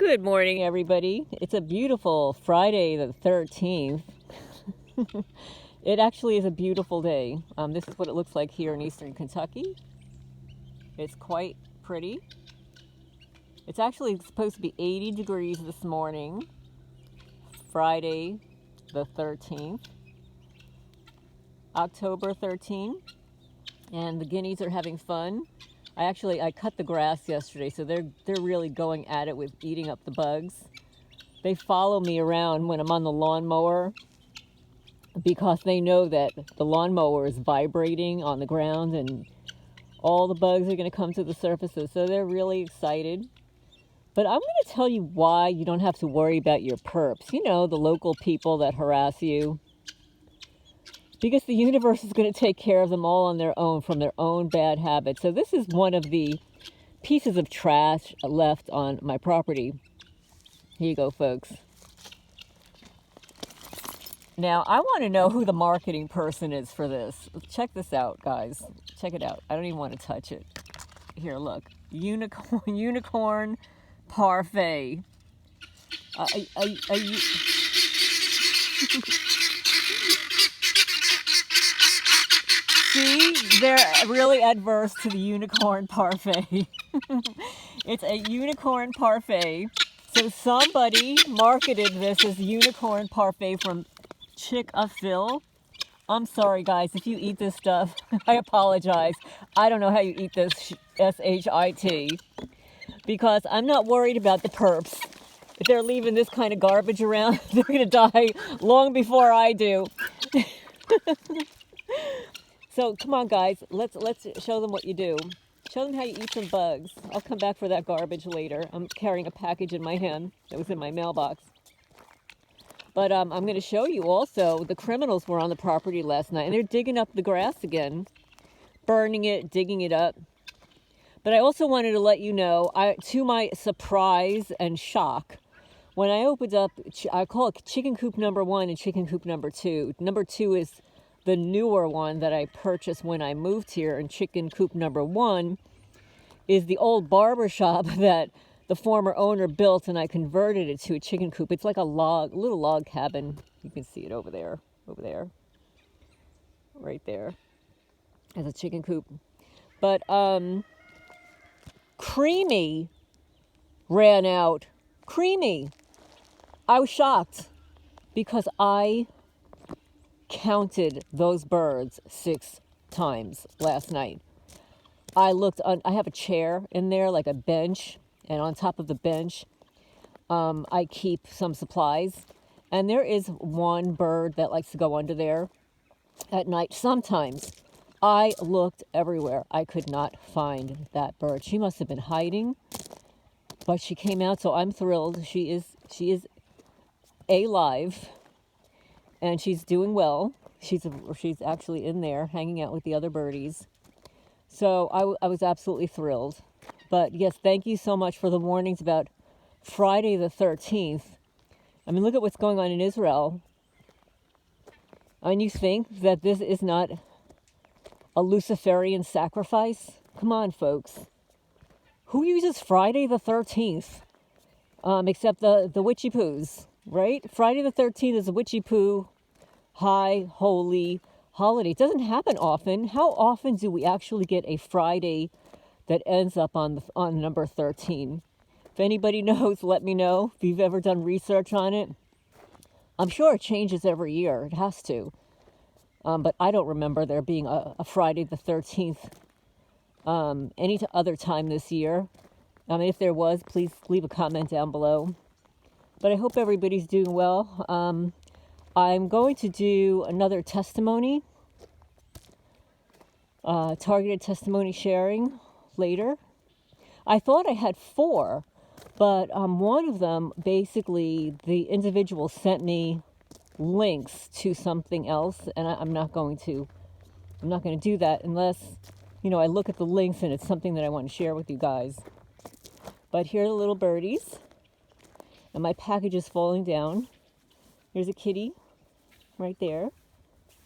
Good morning, everybody. It's a beautiful Friday the 13th. It actually is a beautiful day. This is what it looks like here in eastern Kentucky. It's quite pretty. It's actually supposed to be 80 degrees this morning, Friday the 13th, October 13th, and the guineas are having fun. I cut the grass yesterday, so they're really going at it with eating up the bugs. They follow me around when I'm on the lawnmower because they know that the lawnmower is vibrating on the ground and all the bugs are going to come to the surfaces, so they're really excited. But I'm going to tell you why you don't have to worry about your perps. You know, the local people that harass you. Because the universe is going to take care of them all on their own from their own bad habits. So this is one of the pieces of trash left on my property. Here you go, folks. Now, I want to know who the marketing person is for this. Check this out, guys. Check it out. I don't even want to touch it. Here, look. Unicorn Parfait. See, they're really adverse to the Unicorn Parfait. It's a Unicorn Parfait. So somebody marketed this as Unicorn Parfait from Chick-a-Phil. I'm sorry, guys, if you eat this stuff, I apologize. I don't know how you eat this S-H-I-T. Because I'm not worried about the perps. If they're leaving this kind of garbage around, they're going to die long before I do. So come on, guys, let's show them what you do. Show them how you eat some bugs. I'll come back for that garbage later. I'm carrying a package in my hand that was in my mailbox. But I'm going to show you also, the criminals were on the property last night, and they're digging up the grass again, burning it, digging it up. But I also wanted to let you know, to my surprise and shock, when I opened up, I call it chicken coop number 1 and chicken coop number 2. Number 2 is the newer one that I purchased when I moved here, and chicken coop number 1 is the old barber shop that the former owner built, and I converted it to a chicken coop. It's like a little log cabin. You can see it over there, right there, as a chicken coop. But Creamy ran out. Creamy. I was shocked because I counted those birds 6 times last night. I have a chair in there, like a bench, and on top of the bench, I keep some supplies. And there is one bird that likes to go under there at night sometimes. I looked everywhere. I could not find that bird. She must have been hiding, but she came out, so I'm thrilled. She is alive, and she's doing well. She's actually in there hanging out with the other birdies. So I was absolutely thrilled. But yes, thank you so much for the warnings about Friday the 13th. I mean, look at what's going on in Israel. And you think that this is not a Luciferian sacrifice? Come on, folks. Who uses Friday the 13th? Except the witchy poos, right? Friday the 13th is a witchy poo, high, holy holiday. It doesn't happen often. How often do we actually get a Friday that ends up on number 13? If anybody knows, let me know. If you've ever done research on it. I'm sure it changes every year. It has to. But I don't remember there being a Friday the 13th any other time this year. I mean, if there was, please leave a comment down below. But I hope everybody's doing well. I'm going to do another testimony, targeted testimony sharing later. I thought I had 4, but one of them, basically, the individual sent me links to something else, and I'm not going to do that unless, I look at the links and it's something that I want to share with you guys. But here are the little birdies, and my package is falling down. Here's a kitty right there.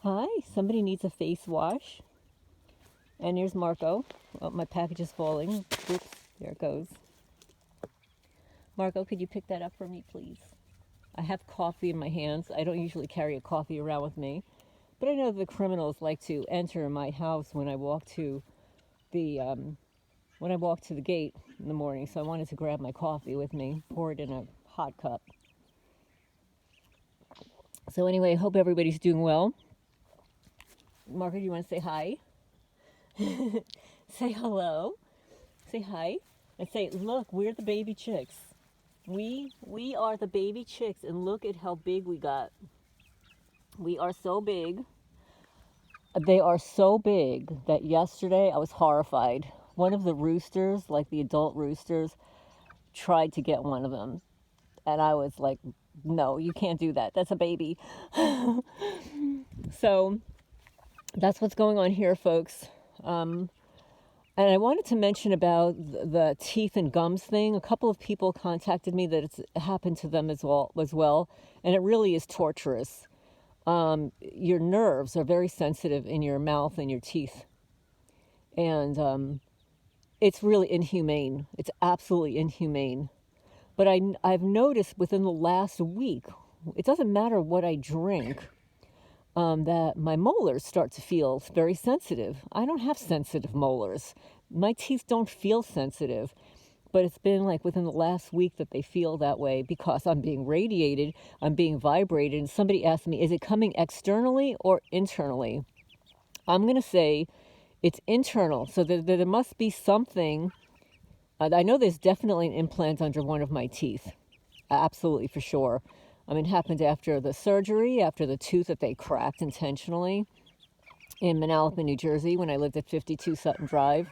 Hi, somebody needs a face wash. And here's Marco. Oh, my package is falling. Oops, there it goes. Marco, could you pick that up for me, please? I have coffee in my hands. I don't usually carry a coffee around with me, but I know the criminals like to enter my house when I walk to the gate in the morning. So I wanted to grab my coffee with me, pour it in a hot cup. So anyway, I hope everybody's doing well. Marco, do you want to say hi? Say hello. Say hi. And say, look, we're the baby chicks. We are the baby chicks, and look at how big we got. We are so big. They are so big that yesterday I was horrified. One of the roosters, like the adult roosters, tried to get one of them. And I was like, no, you can't do that. That's a baby. So that's what's going on here, folks. And I wanted to mention about the teeth and gums thing. A couple of people contacted me that it's happened to them as well, and it really is torturous. Your nerves are very sensitive in your mouth and your teeth, and it's really inhumane. It's absolutely inhumane. But I've noticed within the last week, it doesn't matter what I drink, that my molars start to feel very sensitive. I don't have sensitive molars. My teeth don't feel sensitive, but it's been like within the last week that they feel that way because I'm being radiated, I'm being vibrated, and somebody asked me, is it coming externally or internally? I'm going to say it's internal, so there must be something. I know there's definitely an implant under one of my teeth, absolutely for sure. I mean, it happened after the surgery, after the tooth that they cracked intentionally in Manalapan, New Jersey, when I lived at 52 Sutton Drive,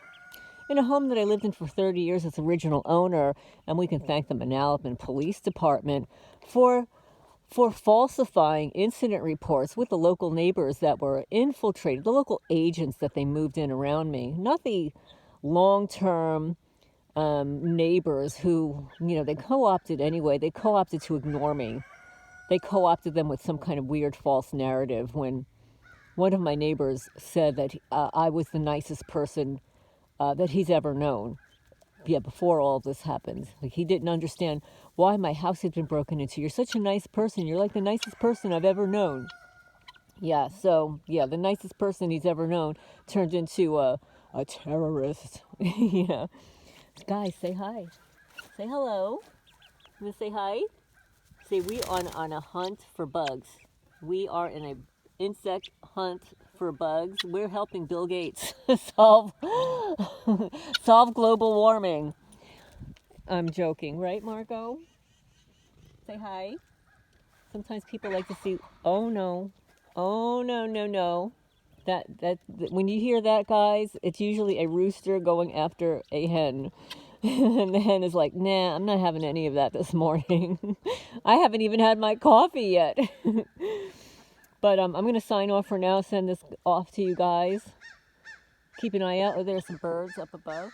in a home that I lived in for 30 years as original owner. And we can thank the Manalapan Police Department for falsifying incident reports with the local neighbors that were infiltrated, the local agents that they moved in around me, not the long-term neighbors who, they co-opted anyway. They co-opted to ignore me. They co-opted them with some kind of weird false narrative when one of my neighbors said that I was the nicest person that he's ever known. Yeah, before all of this happened. Like, he didn't understand why my house had been broken into. You're such a nice person. You're like the nicest person I've ever known. Yeah, so, the nicest person he's ever known turned into a terrorist. Yeah. Guys, say hi. Say hello. You want to say hi? Say, we are on a hunt for bugs. We are in an insect hunt for bugs. We're helping Bill Gates solve global warming. I'm joking, right, Marco? Say hi. Sometimes people like to see, oh no, no. That when you hear that, guys, it's usually a rooster going after a hen. And the hen is like, nah, I'm not having any of that this morning. I haven't even had my coffee yet. But I'm going to sign off for now, send this off to you guys. Keep an eye out. Oh, there's some birds up above.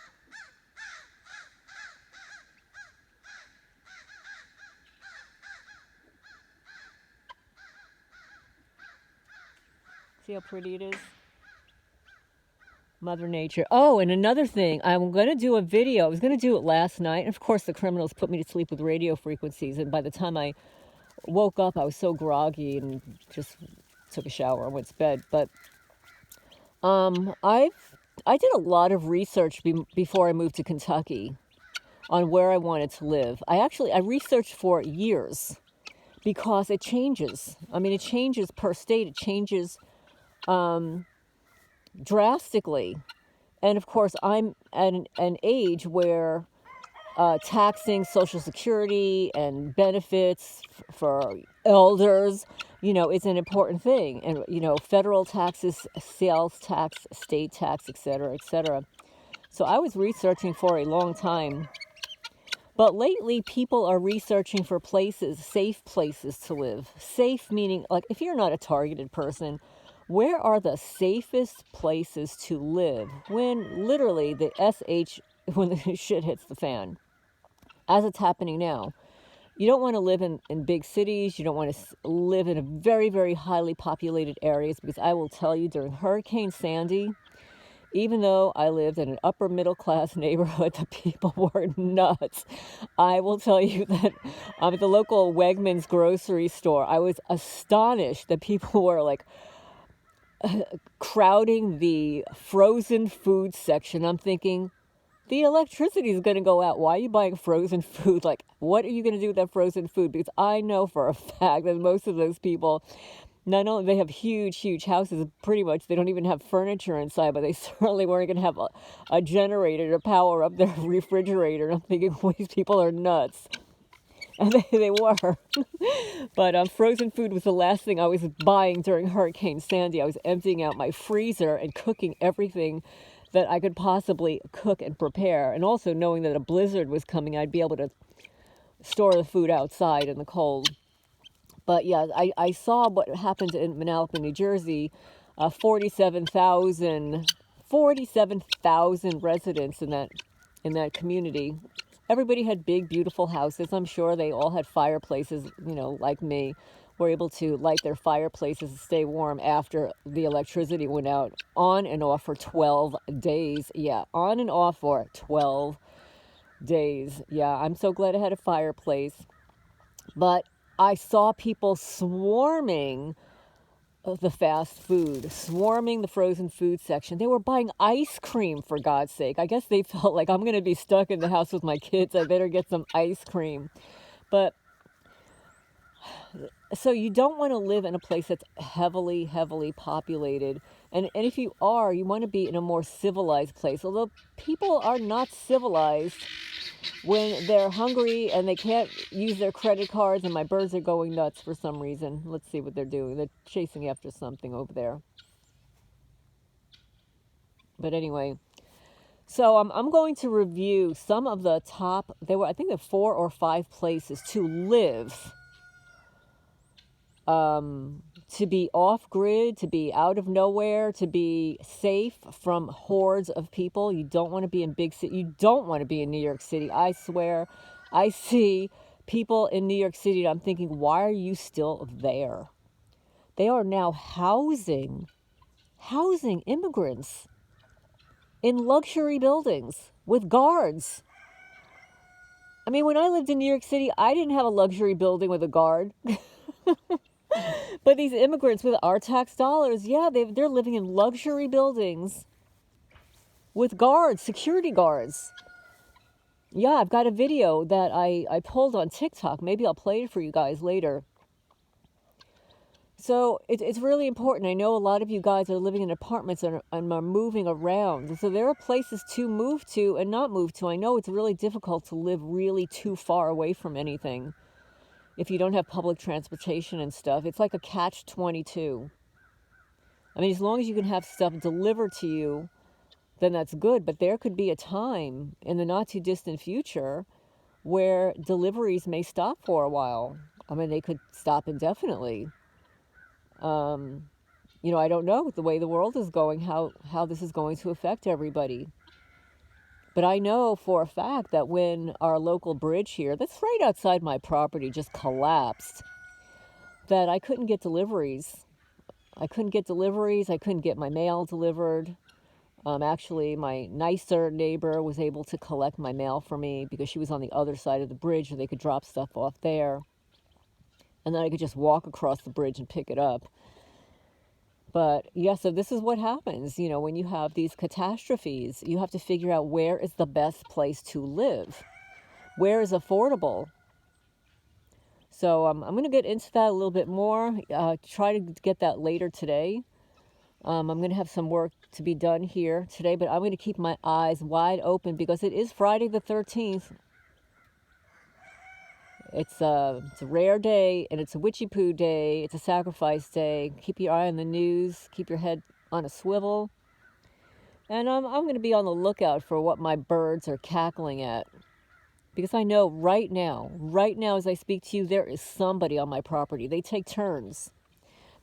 See how pretty it is? Mother Nature. Oh, and another thing, I'm going to do a video. I was going to do it last night. And of course, the criminals put me to sleep with radio frequencies. And by the time I woke up, I was so groggy and just took a shower and went to bed. But I did a lot of research before I moved to Kentucky on where I wanted to live. I researched for years because it changes. I mean, it changes per state. It changes drastically. And of course, I'm at an age where taxing Social Security and benefits for elders, is an important thing. And, federal taxes, sales tax, state tax, et cetera, et cetera. So I was researching for a long time. But lately, people are researching for places, safe places to live. Safe meaning, like, if you're not a targeted person, where are the safest places to live when literally when the shit hits the fan, as it's happening now? You don't want to live in big cities. You don't want to live in a very, very highly populated areas, because I will tell you, during Hurricane Sandy, even though I lived in an upper middle class neighborhood, the people were nuts. I will tell you that at the local Wegmans grocery store, I was astonished that people were like crowding the frozen food section. I'm thinking, the electricity is going to go out. Why are you buying frozen food? Like, what are you going to do with that frozen food? Because I know for a fact that most of those people, not only they have huge houses, pretty much they don't even have furniture inside, but they certainly weren't going to have a generator to power up their refrigerator. I'm thinking, well, these people are nuts. And they were. But frozen food was the last thing I was buying during Hurricane Sandy. I was emptying out my freezer and cooking everything that I could possibly cook and prepare. And also knowing that a blizzard was coming, I'd be able to store the food outside in the cold. But yeah, I saw what happened in Manalapan, New Jersey. 47,000 residents in that community. Everybody had big, beautiful houses. I'm sure they all had fireplaces, like me, were able to light their fireplaces and stay warm after the electricity went out on and off for 12 days. Yeah, on and off for 12 days. Yeah, I'm so glad I had a fireplace. But I saw people swarming the fast food, swarming the frozen food section. They were buying ice cream, for God's sake. I guess they felt like, I'm going to be stuck in the house with my kids. I better get some ice cream. But so you don't want to live in a place that's heavily populated. And if you are, you want to be in a more civilized place. Although people are not civilized when they're hungry and they can't use their credit cards, and my birds are going nuts for some reason. Let's see what they're doing. They're chasing after something over there. But anyway, so I'm going to review some of the top, I think there were 4 or 5 places to live, to be off-grid, to be out of nowhere, to be safe from hordes of people. You don't want to be in big city. You don't want to be in New York City. I swear, I see people in New York City and I'm thinking, why are you still there? They are now housing immigrants in luxury buildings with guards. I mean, when I lived in New York City, I didn't have a luxury building with a guard. But these immigrants with our tax dollars, yeah, they're living in luxury buildings with guards, security guards. Yeah, I've got a video that I pulled on TikTok. Maybe I'll play it for you guys later. So it's really important. I know a lot of you guys are living in apartments and are moving around. And so there are places to move to and not move to. I know it's really difficult to live really too far away from anything if you don't have public transportation and stuff. It's like a catch-22. I mean, as long as you can have stuff delivered to you, then that's good. But there could be a time in the not too distant future where deliveries may stop for a while. I mean, they could stop indefinitely. I don't know the way the world is going, how this is going to affect everybody. But I know for a fact that when our local bridge here, that's right outside my property, just collapsed, that I couldn't get deliveries. I couldn't get my mail delivered. Actually, my nicer neighbor was able to collect my mail for me because she was on the other side of the bridge and they could drop stuff off there. And then I could just walk across the bridge and pick it up. But yeah, so this is what happens, when you have these catastrophes. You have to figure out where is the best place to live. Where is affordable? So I'm going to get into that a little bit more. Try to get that later today. I'm going to have some work to be done here today, but I'm going to keep my eyes wide open because it is Friday the 13th. It's a rare day, and it's a witchy poo day. It's a sacrifice day. Keep your eye on the news. Keep your head on a swivel. And I'm going to be on the lookout for what my birds are cackling at. Because I know right now as I speak to you, there is somebody on my property. They take turns.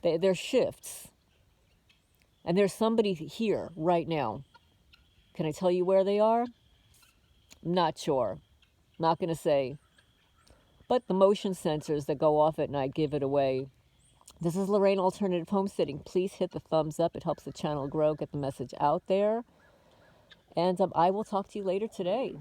They're shifts. And there's somebody here right now. Can I tell you where they are? Not sure. Not going to say. But the motion sensors that go off at night give it away. This is Lorraine Alternative Homesteading. Please hit the thumbs up. It helps the channel grow, get the message out there. And I will talk to you later today.